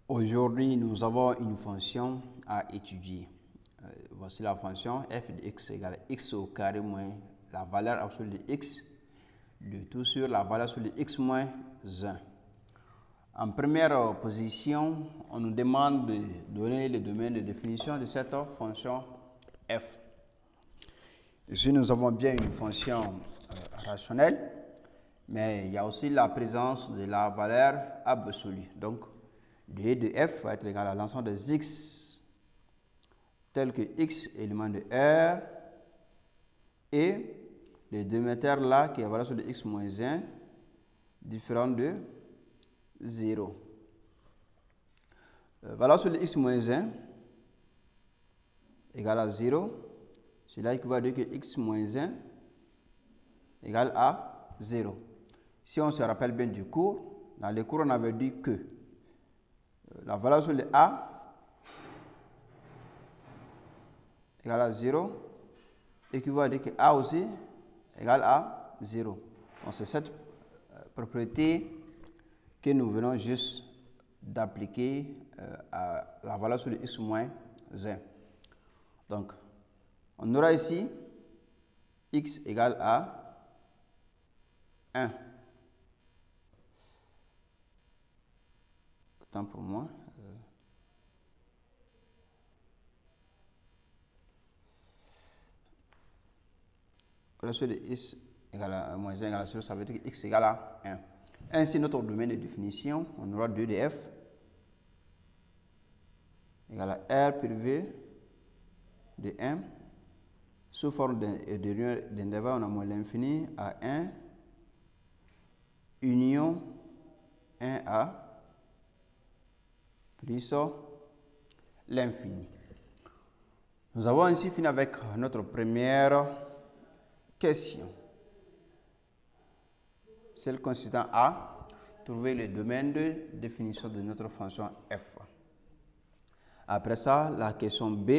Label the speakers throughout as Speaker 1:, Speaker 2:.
Speaker 1: Aujourd'hui, nous avons une fonction à étudier. Voici la fonction f de x égale x au carré moins la valeur absolue de x, le tout sur la valeur absolue de x moins 1. En première position, on nous demande de donner le domaine de définition de cette fonction f. Ici, nous avons bien une fonction rationnelle, mais il y a aussi la présence de la valeur absolue. Donc, d de f va être égal à l'ensemble des x tel que x élément de R et le dénominateur là qui est la valeur de x moins 1 différent de 0. Valeur sur le x moins 1 égale à 0. Cela équivaut à dire que x moins 1 égale à 0. Si on se rappelle bien du cours, dans le cours on avait dit que la valeur sur le a égale à 0 équivaut à dire que a aussi égale à 0. Donc c'est cette propriété que nous venons juste d'appliquer à la valeur sur le x moins 1. Donc, on aura ici x égale à 1. Autant pour moi. La valeur de x égale à moins 1 égale à 0, ça veut dire que x égale à 1. Ainsi, notre domaine de définition, on aura 2 de f égale à r privé de 1 sous forme d'intervalle, on a moins l'infini à 1 union 1 à plus l'infini. Nous avons ainsi fini avec notre première question. Celle consistant à trouver le domaine de définition de notre fonction f. Après ça, la question B,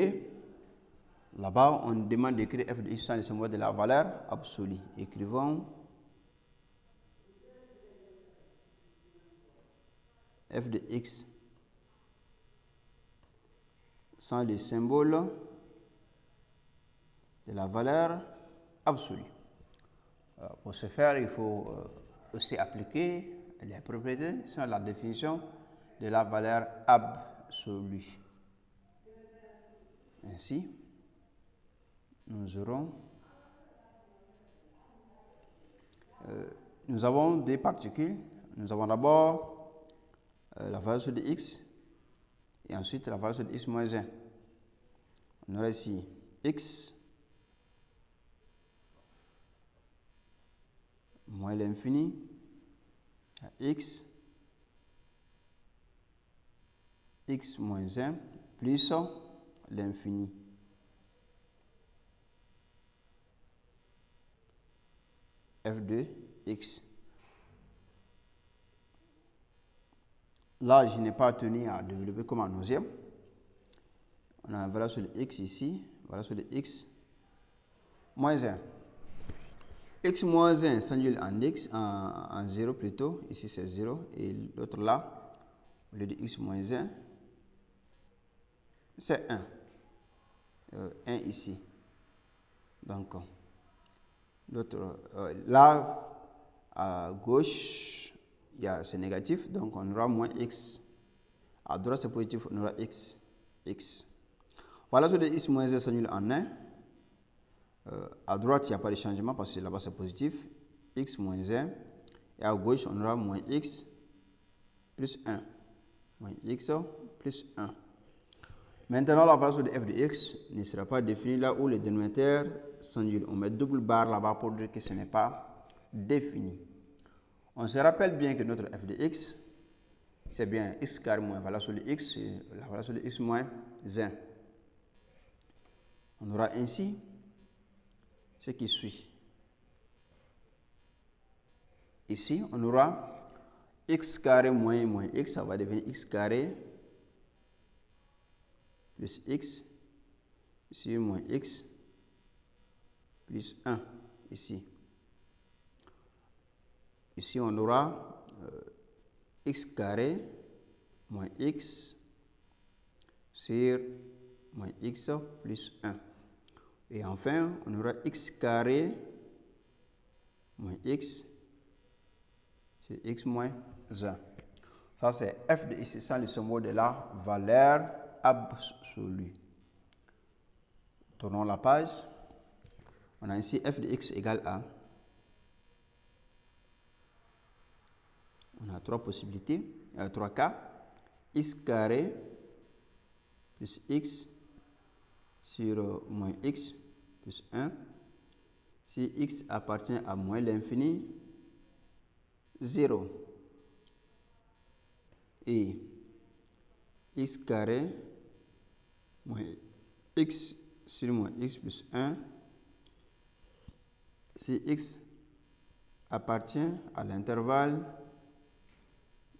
Speaker 1: là-bas, on demande d'écrire f de x sans le symbole de la valeur absolue. Écrivons f de x sans le symbole de la valeur absolue. Pour ce faire, il faut aussi appliquer les propriétés sur la définition de la valeur absolue. Ainsi, nous avons des particules. Nous avons d'abord la valeur sur de x et ensuite la valeur sur de x moins 1. On aura ici x moins l'infini à x moins 1 plus l'infini. F de x. Là, je n'ai pas tenu à développer comme en deuxième. On a une valeur sur le x ici, valeur sur le x moins 1. X moins 1 s'annule en x, en 0 plutôt, ici c'est 0, et l'autre là, au lieu de x moins 1, c'est 1. 1 ici. Donc, l'autre, là, à gauche, c'est négatif, donc on aura moins x. À droite, c'est positif, on aura x. Voilà, sur le x moins 1 s'annule en 1. À droite, il n'y a pas de changement parce que là-bas, c'est positif. X moins 1. Et à gauche, on aura moins x plus 1. Moins x plus 1. Maintenant, la valeur de f de x ne sera pas définie là où le dénominateur s'annule. On met double barre là-bas pour dire que ce n'est pas défini. On se rappelle bien que notre f de x, c'est bien x carré moins la valeur sur le x, la valeur sur le x moins 1. On aura ainsi ce qui suit. Ici, on aura x carré moins x, ça va devenir x carré plus x, ici moins x plus 1, ici. Ici, on aura x carré moins x sur moins x plus 1. Et enfin, on aura x carré moins x sur x moins 1. Ça, c'est f de x, ça, le symbole de la valeur absolue. Tournons la page. On a ici f de x égale à. On a trois possibilités, trois cas. X carré plus x sur moins x plus 1. Si x appartient à moins l'infini, 0. Et x carré moins x sur moins x plus 1. Si x appartient à l'intervalle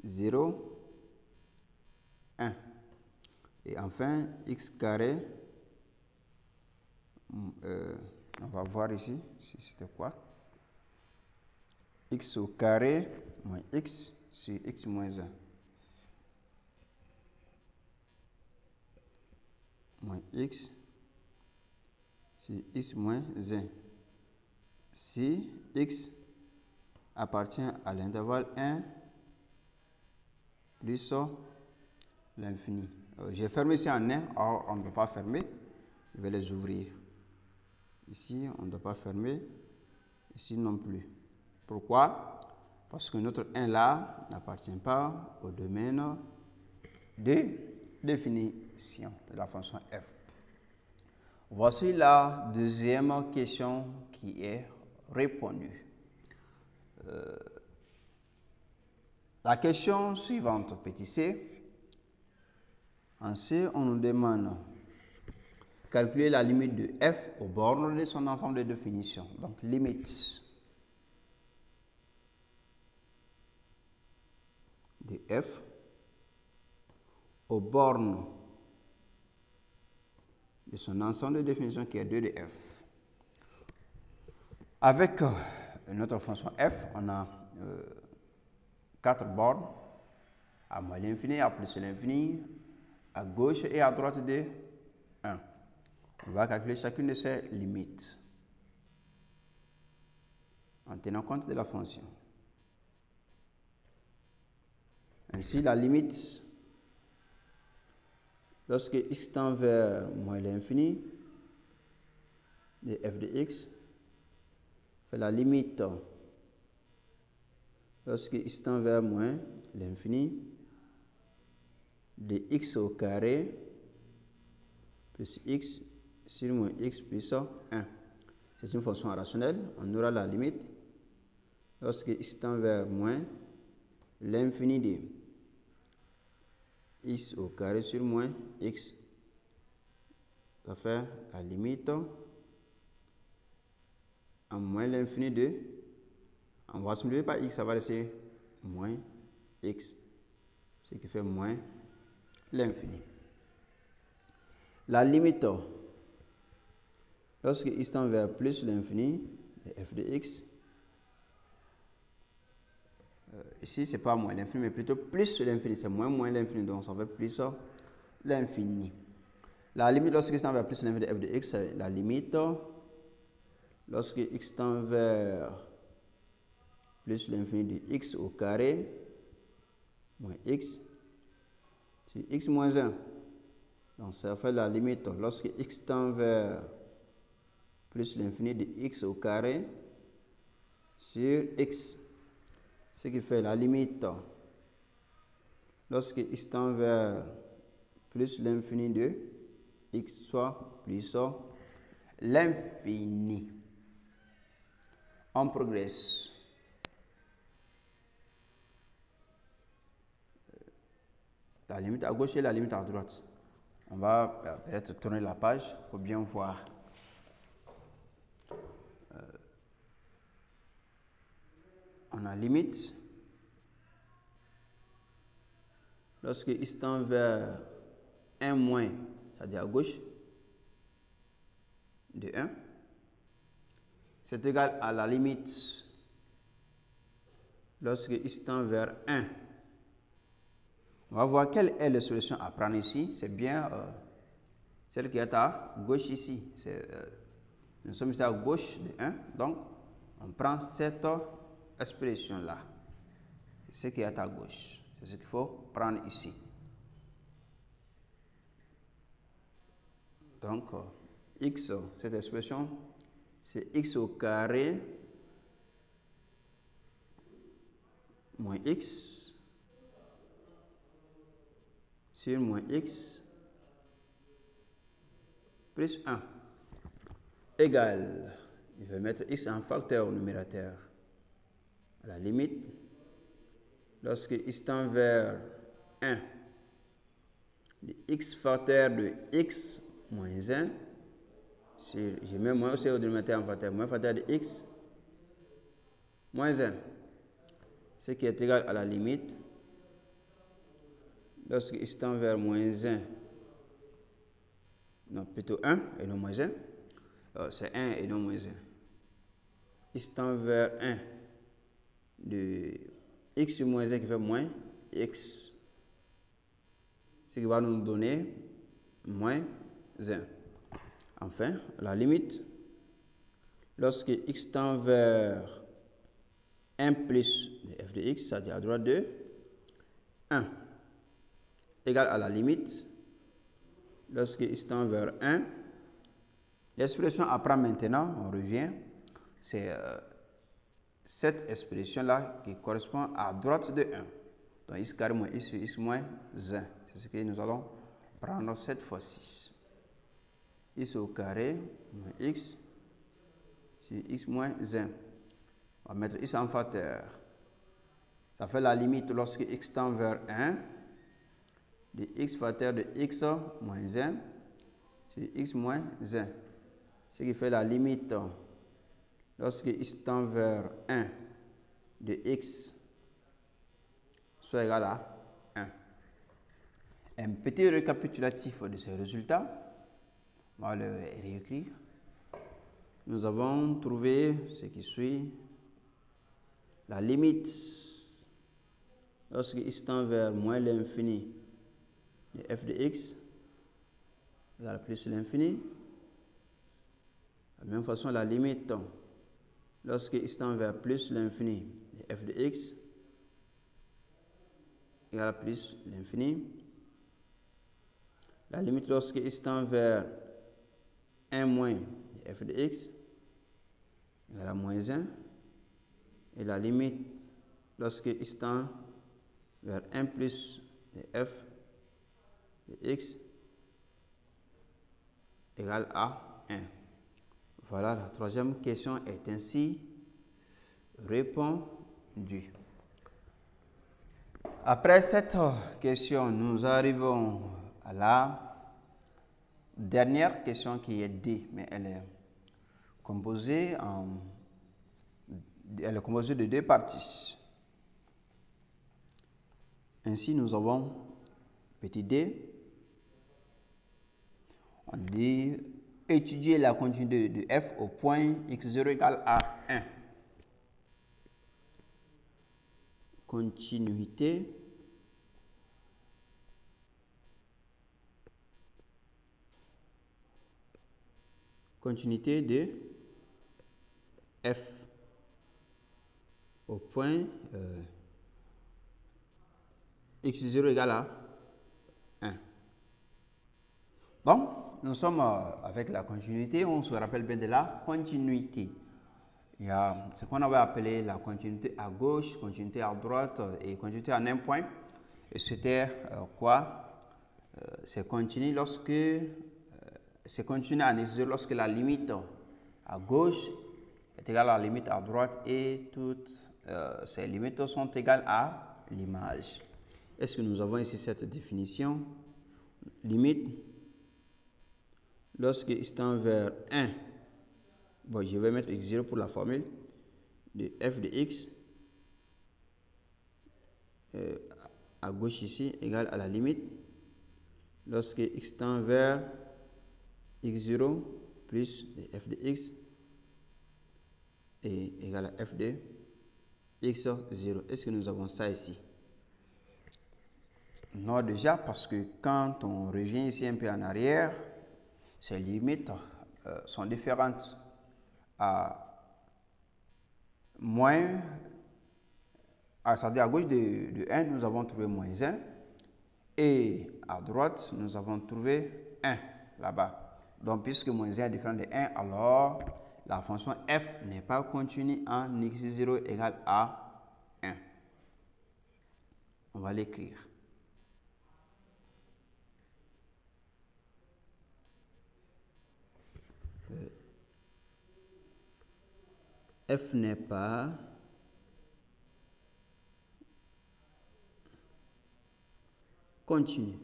Speaker 1: 0, 1. Et enfin, x carré, on va voir ici, si c'était quoi. X au carré moins x sur x moins 1. Moins x sur x moins 1. Si x appartient à l'intervalle 1 plus l'infini. J'ai fermé ici en 1, or on ne peut pas fermer. Je vais les ouvrir. Ici, on ne doit pas fermer. Ici non plus. Pourquoi? Parce que notre 1 là n'appartient pas au domaine de définition de la fonction f. Voici la deuxième question qui est répondue. La question suivante, petit c. En C, on nous demande calculer la limite de f aux bornes de son ensemble de définition. Donc, limite de f aux bornes de son ensemble de définition qui est 2 de f. Avec notre fonction f, on a 4 bornes à moins l'infini, à plus l'infini, à gauche et à droite de 1. On va calculer chacune de ces limites en tenant compte de la fonction. Ainsi, la limite, lorsque x tend vers moins l'infini de f de x, fait la limite lorsque x tend vers moins l'infini de x au carré plus x sur moins x plus 1. C'est une fonction rationnelle. On aura la limite lorsque x tend vers moins l'infini de x au carré sur moins x. Ça fait la limite en moins l'infini de, on va simplifier par x, ça va laisser moins x, ce qui fait moins l'infini. La limite lorsque x tend vers plus l'infini de f de x, ici c'est pas moins l'infini mais plutôt plus l'infini, c'est moins l'infini, donc ça fait plus l'infini. La limite lorsque x tend vers plus l'infini de f de x, c'est la limite lorsque x tend vers plus l'infini de x au carré moins x sur x moins 1. Donc ça fait la limite lorsque x tend vers plus l'infini de x au carré sur x. Ce qui fait la limite lorsque x tend vers plus l'infini de x, soit plus l'infini. On progresse. La limite à gauche et la limite à droite. On va peut-être tourner la page pour bien voir. On a limite lorsque x tend vers 1 moins, c'est-à-dire à gauche, de 1, c'est égal à la limite lorsque x tend vers 1. On va voir quelle est la solution à prendre ici. C'est bien celle qui est à gauche ici. Nous sommes ici à gauche de 1, donc on prend cette expression-là. C'est ce qui est à gauche. C'est ce qu'il faut prendre ici. Donc, x, cette expression, c'est x au carré moins x sur moins x plus 1 égale, je vais mettre x en facteur au numérateur. À la limite, lorsque x tend vers 1, le x facteur de x moins 1, je mets moins aussi au numérateur en facteur, moins facteur de x moins 1, ce qui est égal à la limite, lorsque x tend vers moins 1, non plutôt 1 et non moins 1, c'est 1 et non moins 1, x tend vers 1, de x sur moins 1 qui fait moins x, ce qui va nous donner moins 1. Enfin, la limite, lorsque x tend vers 1 plus f de x, c'est-à-dire à droite de 1, égale à la limite, lorsque x tend vers 1, l'expression à prendre maintenant, on revient, c'est cette expression-là qui correspond à droite de 1. Donc x carré moins x sur x moins 1. C'est ce que nous allons prendre cette fois-ci. X au carré moins x sur x moins 1. On va mettre x en facteur. Ça fait la limite lorsque x tend vers 1 de x facteur de x moins 1 sur x moins 1. Ce qui fait la limite lorsque x tend vers 1 de x soit égal à 1. Un petit récapitulatif de ces résultats. On va le réécrire. Nous avons trouvé ce qui suit. La limite lorsque x tend vers moins l'infini de f de x égale plus l'infini. De la même façon, la limite lorsque x tend vers plus l'infini de f de x égale à plus l'infini. La limite lorsque x tend vers 1 moins de f de x égale à moins 1. Et la limite lorsque x tend vers 1 plus de f de x égale à 1. Voilà, la troisième question est ainsi répondue. Après cette question, nous arrivons à la dernière question qui est D, mais elle est composée de deux parties. Ainsi, nous avons petit d. On dit étudier la continuité de f au point x0 égale à 1. Continuité de f au point x0 égale à 1. Bon, nous sommes avec la continuité, on se rappelle bien de la continuité. Il y a ce qu'on avait appelé la continuité à gauche, continuité à droite et continuité en un point. Et c'était quoi? C'est continu lorsque c'est continu en x0 lorsque la limite à gauche est égale à la limite à droite et toutes ces limites sont égales à l'image. Est-ce que nous avons ici cette définition? Limite lorsque x tend vers 1, bon, je vais mettre x0 pour la formule, de f de x à gauche ici égale à la limite lorsque x tend vers x0 plus de f de x est égal à f de x0. Est-ce que nous avons ça ici? Non, déjà, parce que quand on revient ici un peu en arrière, ces limites sont différentes. À moins, c'est-à-dire à gauche de 1, nous avons trouvé moins 1. Et à droite, nous avons trouvé 1 là-bas. Donc, puisque moins 1 est différent de 1, alors la fonction f n'est pas continue en x0 égale à 1. On va l'écrire. F n'est pas continue.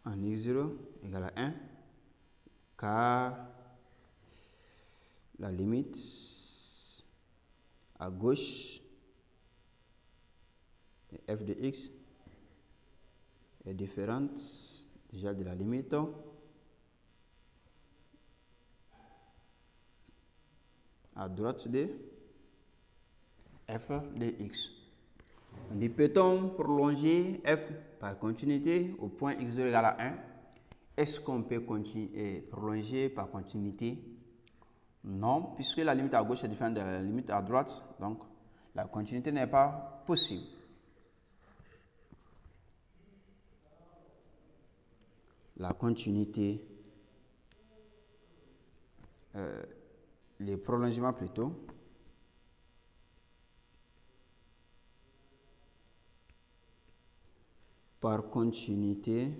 Speaker 1: En x0 égale à 1, car la limite à gauche de f de x est différente déjà de la limite à droite de f de x. On dit, peut-on prolonger f par continuité au point x0 égale à 1? Est-ce qu'on peut prolonger par continuité? Non, puisque la limite à gauche est différente de la limite à droite, donc la continuité n'est pas possible. La continuité, les prolongements plutôt, par continuité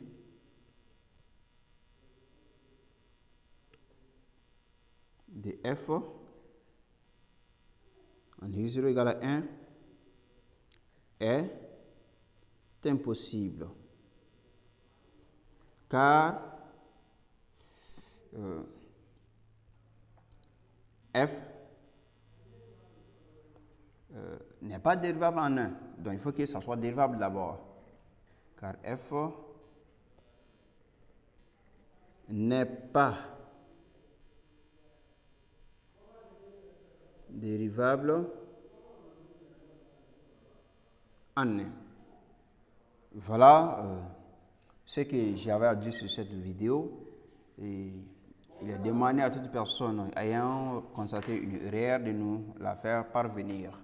Speaker 1: de f en x0 égale à 1 est impossible, car f n'est pas dérivable en 1, donc il faut que ça soit dérivable d'abord, car f n'est pas dérivable en 1. Voilà ce que j'avais à dire sur cette vidéo. Et il est demandé à toute personne ayant constaté une erreur de nous la faire parvenir.